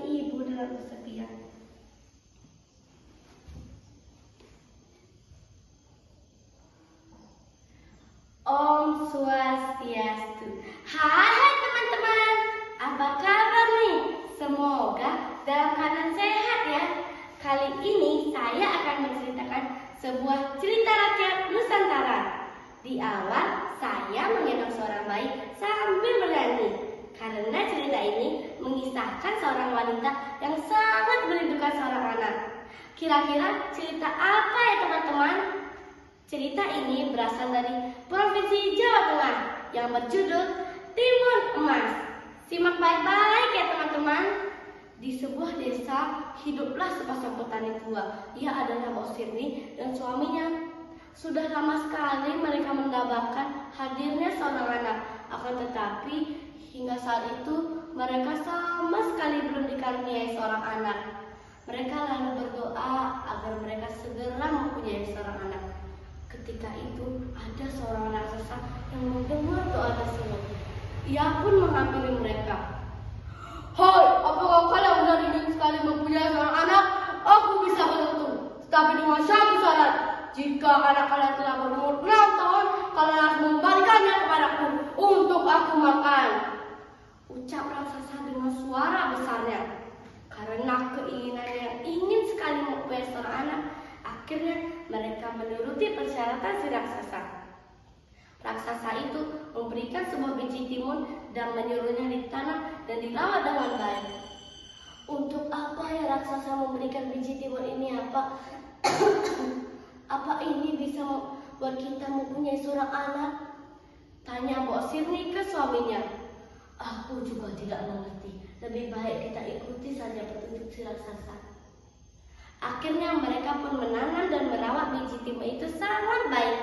ibu dalam kesepian. Om Swastiastu. Hai teman-teman, apa kabar nih? Semoga dalam keadaan sehat ya. Kali ini saya akan menceritakan sebuah cerita rakyat Nusantara. Di awal saya menggendong seorang bayi sambil bernyanyi, karena cerita ini mengisahkan seorang wanita yang sangat merindukan seorang anak. Kira-kira cerita apa ya teman-teman? Cerita ini berasal dari Provinsi Jawa Tengah yang berjudul Timun Emas. Simak baik-baik ya teman-teman. Di sebuah desa hiduplah sepasang petani tua. Ia adalah Mbok Sirni dan suaminya. Sudah lama sekali mereka mendambakan hadirnya seorang anak. Akan tetapi hingga saat itu mereka sama sekali belum dikaruniai seorang anak. Mereka lalu berdoa agar mereka segera mempunyai seorang anak. Ketika itu ada seorang raksasa yang mendengar doa tersebut. Ia pun menghampiri mereka. Hai, apakah kalian benar ingin sekali mempunyai seorang anak? Aku bisa bantu, tetapi dengan satu syarat. Jika anak kalian telah berumur 6 tahun, kalian harus memberikannya kepadaku untuk aku makan. Ucap raksasa dengan suara besarnya. Karena keinginan yang ingin sekali mempunyai seorang anak, akhirnya mereka menuruti persyaratan si raksasa. Raksasa itu memberikan sebuah biji timun dan menyuruhnya ditanam dan dirawat dengan baik. Untuk apa ya raksasa memberikan biji timun ini apa? Apa ini bisa membuat kita mempunyai seorang anak? Tanya Mbok Sirni ke suaminya. Aku juga tidak mengerti. Lebih baik kita ikuti saja petunjuk si raksasa. Akhirnya mereka pun menanam dan merawat biji timun itu sangat baik.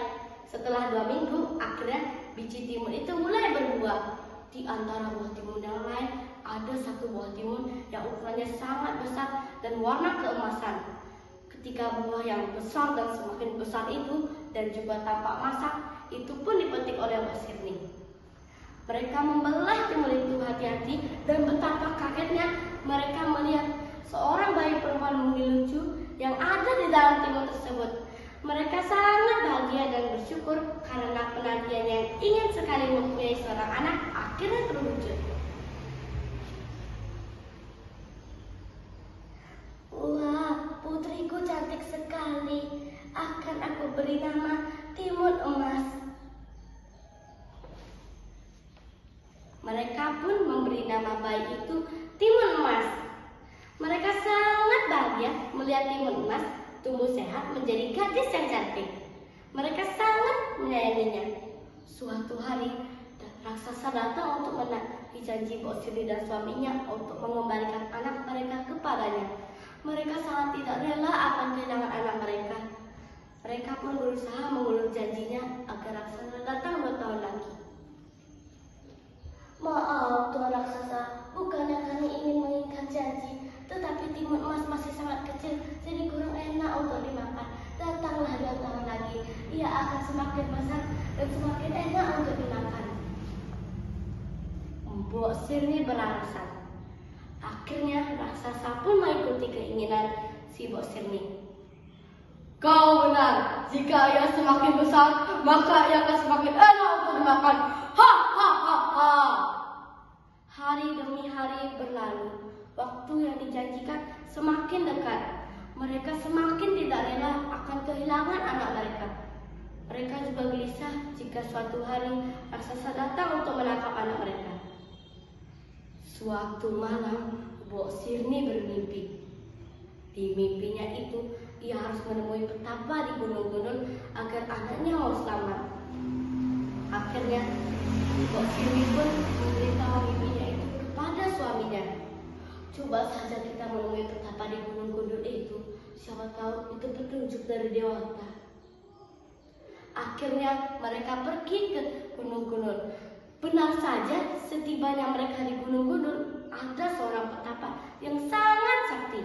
Setelah 2 minggu, akhirnya biji timun itu mulai berbuah. Di antara buah timun yang lain, ada satu buah timun yang ukurannya sangat besar dan warna keemasan. Ketika buah yang besar dan semakin besar itu dan juga tampak masak, itu pun dipetik oleh Mbok Sirni. Mereka membelah timun itu hati-hati dan betapa kagetnya mereka melihat seorang bayi perempuan mungil lucu yang ada di dalam timun tersebut. Mereka sangat bahagia dan bersyukur karena penantian yang ingin sekali mempunyai seorang anak akhirnya terwujud. Wah, putriku cantik sekali. Akan aku beri nama Timun Emas. Mereka pun memberi nama bayi itu Timun Emas. Mereka sangat bahagia melihat Timun Emas tumbuh sehat menjadi gadis yang cantik. Mereka sangat menyayanginya. Suatu hari, raksasa datang untuk menagih janji Mbok Sirni dan suaminya untuk mengembalikan anak mereka kepadanya. Mereka sangat tidak rela akan kehilangan anak mereka. Mereka pun berusaha mengulur janjinya agar raksasa datang 2 tahun lagi. Maaf Tuan Raksasa, bukannya kami ingin mengikat janji, tetapi timun emas masih sangat kecil, jadi kurang enak untuk dimakan. Datanglah 2 tahun lagi, ia akan semakin besar dan semakin enak untuk dimakan. Mbok Sirni beralasan. Akhirnya raksasa pun mengikuti keinginan si Mbok Sirni. Kau benar, jika ia semakin besar, maka ia akan semakin enak untuk dimakan. Ha ha ha ha. Hari demi hari berlalu, waktu yang dijanjikan semakin dekat. Mereka semakin tidak rela akan kehilangan anak mereka. Mereka juga gelisah jika suatu hari raksasa datang untuk menangkap anak mereka. Suatu malam, Mbok Sirni bermimpi. Di mimpinya itu, ia harus menemui petapa di gunung-gunung agar anaknya mau selamat. Akhirnya, Mbok Sirni pun memberitahu mimpinya itu kepada suaminya. Coba saja kita menemui petapa di gunung-gunung itu, siapa tahu itu petunjuk dari dewata. Akhirnya mereka pergi ke gunung-gunung. Benar saja, setibanya mereka di gunung-gunung, ada seorang petapa yang sangat sakti.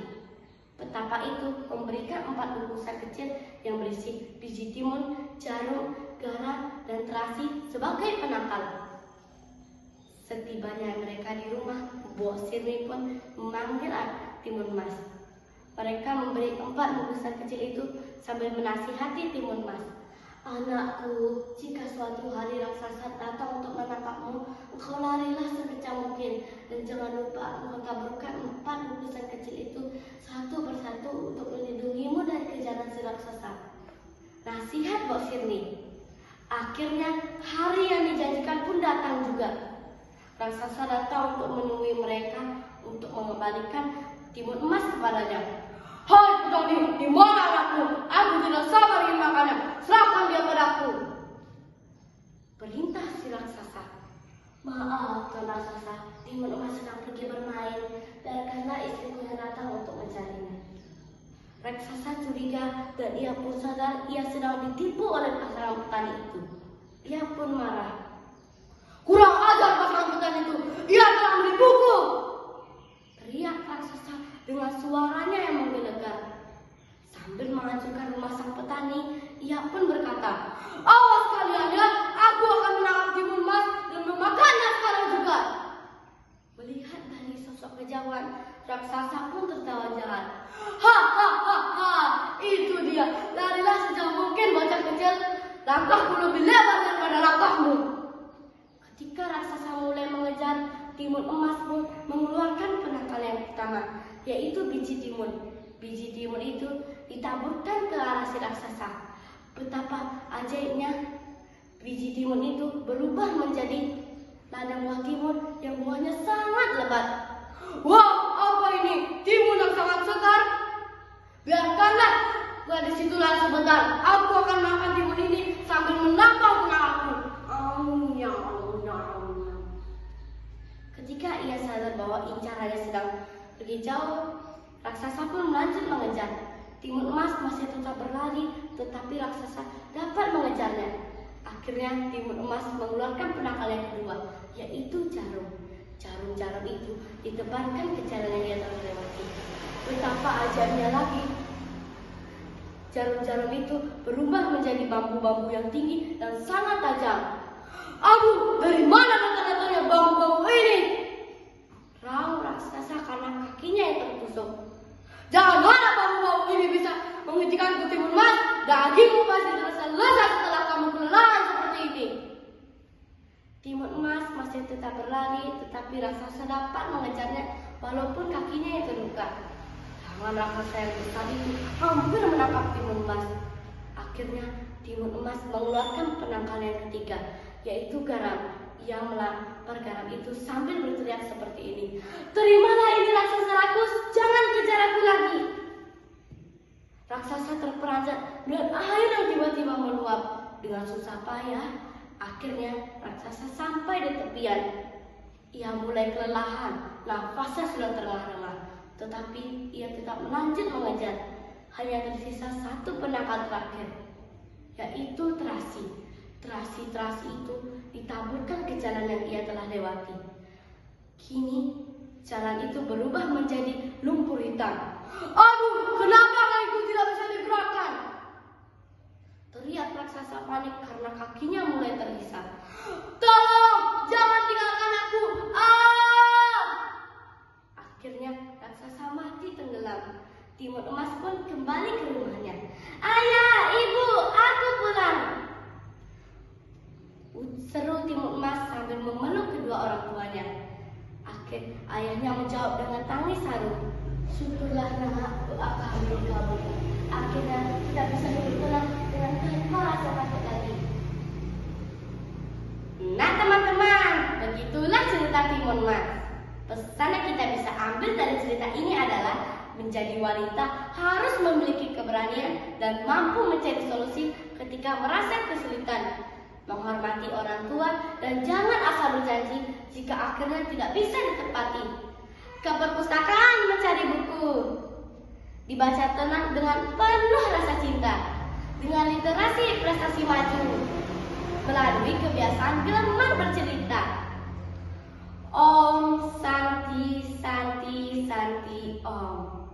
Petapa itu memberikan 4 bungkusan kecil yang berisi biji timun, jarum, garam, dan terasi sebagai penangkal. Setibanya mereka di rumah, Bos Sirni pun memanggil Timun Mas. Mereka memberi 4 bungkusan kecil itu sambil menasihati Timun Mas. Anakku, jika suatu hari raksasa datang untuk menangkapmu, engkau larilah sekencang mungkin. Dan jangan lupa engkau taburkan 4 bungkusan kecil itu satu persatu untuk melindungimu dari kejaran si raksasa. Nasihat Bos Sirni. Akhirnya hari yang dijanjikan pun datang juga. Raksasa datang untuk menemui mereka untuk mengembalikan timun emas kepadanya. Hai petani, di mana anakku? Aku tidak sabar ingin makannya. Serahkan dia padaku. Perintah si raksasa. Maaf Tuan Raksasa, timun emas sedang pergi bermain. Biarkanlah istriku yang datang untuk mencarinya. Raksasa curiga dan ia pun sadar ia sedang ditipu oleh pasangan petani itu. Ia pun marah. Kurang ajar pasangan petani itu, ia telah menipuku! Teriak raksasa dengan suaranya yang menggelegar. Sambil menghancurkan rumah sang petani, ia pun berkata, awas kalian ya, aku akan menangkap timun emas dan memakannya sekarang juga. Melihat dari sosok kejauhan, raksasa pun tertawa jahat. Ha, itu dia. Larilah sejauh mungkin bocah kecil. Langkahku lebih lebar daripada langkahmu. Ketika raksasa mulai mengejar, timun emas pun mengeluarkan penangkal yang pertama, yaitu biji timun. Biji timun itu ditaburkan ke arah si raksasa. Betapa ajaibnya, biji timun itu berubah menjadi ladang buah timun yang buahnya sangat lebat. Wah, apa ini? Timun yang sangat segar. Biarkanlah gua di situlah sebentar. Aku akan makan timun ini sambil menampar penangkalku. Ketika ia sadar bahwa incarannya sedang pergi jauh, raksasa pun lanjut mengejar. Timun emas masih tetap berlari, tetapi raksasa dapat mengejarnya. Akhirnya timun emas mengeluarkan penangkal yang kedua, yaitu jarum. Jarum-jarum itu ditebarkan ke jalan yang ia telah lewati. Betapa ajaibnya lagi, jarum-jarum itu berubah menjadi bambu-bambu yang tinggi dan sangat tajam. Aduh, dari mana datang-datangnya bambu-bambu ini? Raung raksasa karena kakinya yang tertusuk. Jangan harap bambu-bambu ini bisa menghentikan timun emas. Dagingmu pasti terasa lezat setelah kamu kelelahan seperti ini. Timun emas masih tetap berlari, tetapi raksasa dapat mengejarnya walaupun kakinya yang terluka. Tangan raksasa yang besar itu hampir menangkap timun emas. Akhirnya timun emas mengeluarkan penangkal yang ketiga, yaitu garam. Ia melempar garam itu sambil berteriak seperti ini. Terimalah ini raksasa rakus, jangan kejar aku lagi. Raksasa terperanjat melihat air yang tiba-tiba meluap. Dengan susah payah, akhirnya raksasa sampai di tepian. Ia mulai kelelahan, nafasnya sudah terengah-engah. Tetapi ia tetap lanjut mengejar. Hanya tersisa satu penangkal terakhir, yaitu terasi. Terasi-terasi itu ditaburkan ke jalan yang ia telah lewati. Kini jalan itu berubah menjadi lumpur hitam. Aduh, kenapa kakiku tidak bisa digerakkan? Teriak raksasa panik karena kakinya mulai terhisap. Tolong, jangan tinggalkan aku. Akhirnya raksasa mati tenggelam. Timun emas pun kembali ke rumahnya. Ayah, ibu, aku pulang. Seru timun emas sambil memeluk kedua orang tuanya. Ayahnya menjawab dengan tangis haru. Syukurlah nak, doa kami dikabulkan. Akhirnya kita bisa hidup tenang dengan tanpa rasa takut lagi. Nah teman-teman, begitulah cerita timun emas. Pesan yang kita bisa ambil dari cerita ini adalah menjadi wanita harus memiliki keberanian dan mampu mencari solusi ketika merasa kesulitan. Menghormati orang tua dan jangan asal berjanji jika akhirnya tidak bisa ditepati. Ke perpustakaan mencari buku, dibaca tenang dengan penuh rasa cinta, dengan literasi prestasi maju, melalui kebiasaan gemar bercerita. Om Santi Santi Santi Om.